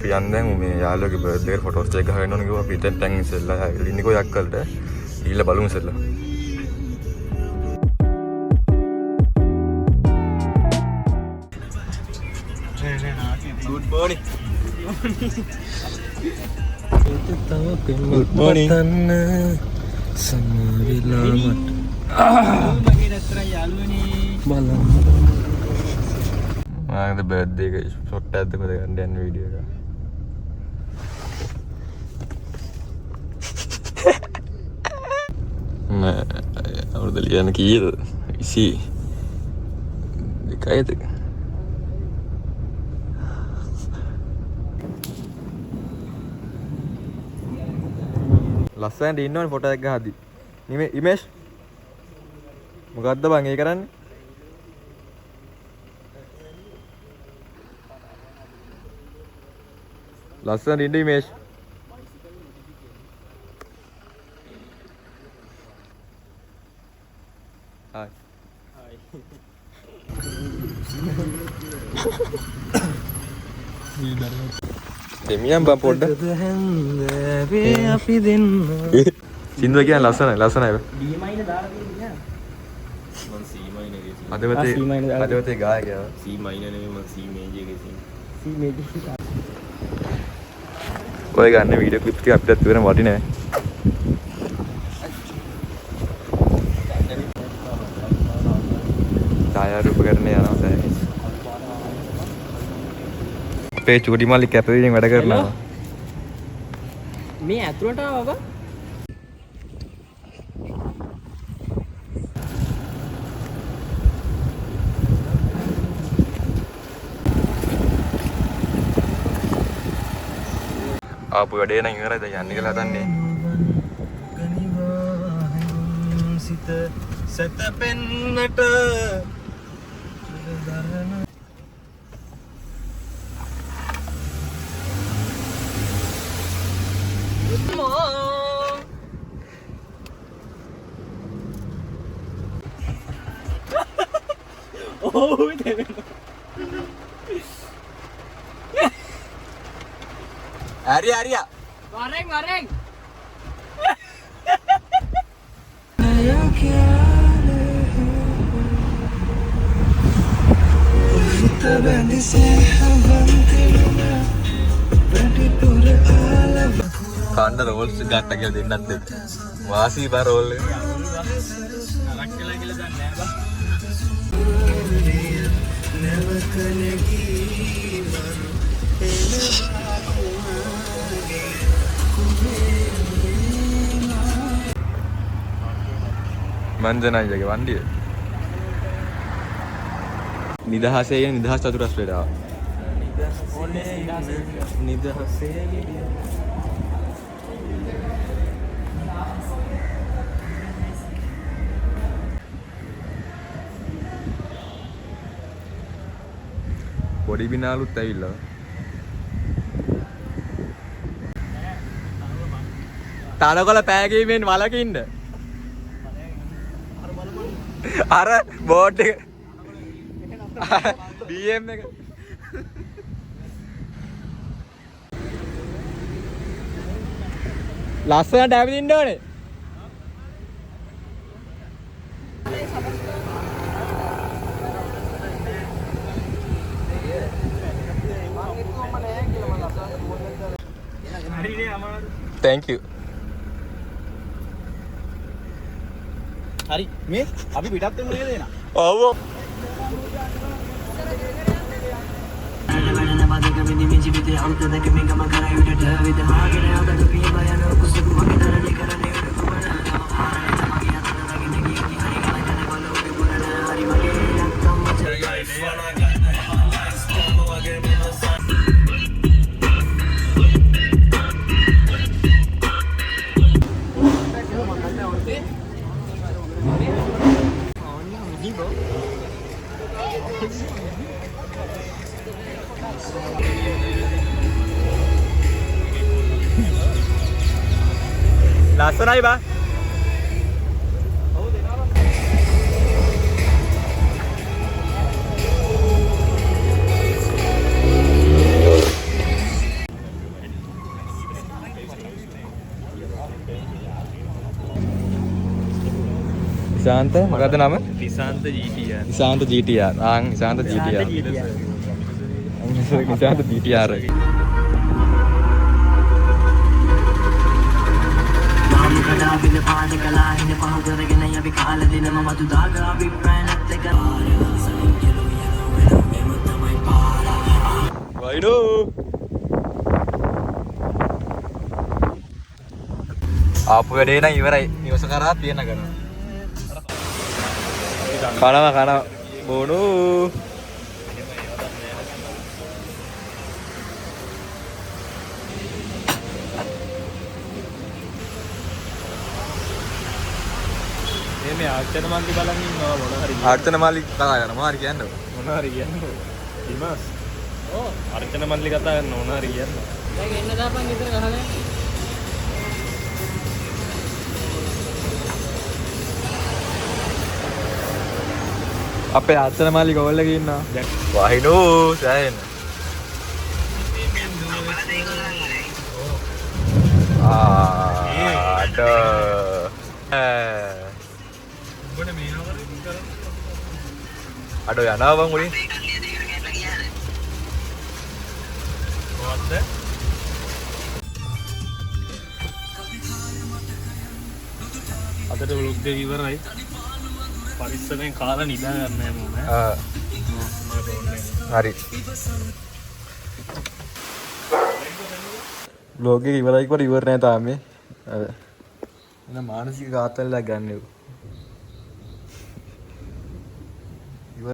අපි යන්නේ මේ යාළුවගේ බර්ත්ඩේ එකට ෆොටෝස් ටික ගහගෙන යනවා කිව්වා. අපි දැන් ඉස්සෙල්ලා ලිනිකෝ යක්කල්ට ගිහිල්ලා බලමු ඉස්සෙල්ලා. Good morning. Good morning. මගේ බර්ත්ඩේ එක ෂොට් එකක් දෙකද ගන්න යන වීඩියෝ එක. අවුරුදු ලියන්න කීයද? 22යිද? ලස්සනට ඉන්නවනේ ෆොටෝ එක ගහද්දි. ඉමේෂ් මොකද්ද බං ඒ කරන්නේ? ලස්සනට ඉන්න ඉමේෂ්. Hi. Hi. දෙමියන් බං පොඩ්ඩක්. අපි දෙන්න. සින්දුව කියන්නේ ලස්සනයි ලස්සනයි. B minor දාලා තියෙන්නේ. මම C minor එකේ සින්දුව. අදවතේ ගායකයා. C minor නෙමෙයි මම C major එකේ සින්දුව. C major. ඔය ගන්න වීඩියෝ ක්ලිප්ස් ටික අපිටත් ඉවරම වටිනේ. ඡායාරූපකරණය යනවා සෑහෙන. අපේ චූටි මල්ලි කැපවීමෙන් වැඩ කරනවා. මේ ඇතුළට ආවා. ආපු වැඩේ නම් ඉවරයි. දැන් යන්න කියලා හදන්නේ. සිත සතපෙන්නට Arya. Goreng. Kanda rolls gatta කියලා දෙන්නත් එක්ක. වාසී බා රෝල් එක. අරක් කියලා දන්නේ නැහැ බා. මන්දනයිගේ වන්දිය. නිදහසේ යන නිදහස් චතුරස්‍රයට ආවා. නිදහසේ පොඩි බිනාලුත් ඇවිල්ලා. තනකොළ පෑගීමෙන් වලකින්න. අර බෝඩ් එක BM එක ලස්සනට ඇවිදින්න ඕනේ. Thank you. හරි මේ අපි පිටත් වෙමු නේද එන. ඔව්. ලස්සනයි බා. නිශාන්ත මොකද්ද නම? Nishantha GTR. Nishantha GTR. Nishantha GTR. Nishantha GTR. වයිඩෝ ආපු වැඩේ නම් ඉවරයි. නිවස කරා තියෙන ගන්න. කනවා බොනු. මේ ආර්චන මල්ලි බලන් ඉන්නවා මොන හරි. ආර්චන මල්ලි කතා කරනවා මොනවා හරි කියන්නේ. මොන හරි කියන්නේ. හිමස්. ඕ ආර්චන මල්ලි කතා කරන මොන හරි කියන්නේ. දැන් එන්න දාපන් ගෙදර ගහලා. අපේ ආර්චන මල්ලි ගෝල් එකේ ඉන්නවා. වහිනෝ සෑහෙන. අඩ අඩෝ යනවා බං උඩින්. මොකද්ද? අදට වලොග් එක ඉවරයි. පරිස්සමෙන් කාලා නිදා ගන්න හැමෝම. හරි. බ්ලොග් එක ඉවරයි කියලා ඉවර නෑ තාම මේ. අර එන මානසික ඝාතනයක් ගන්නෙ.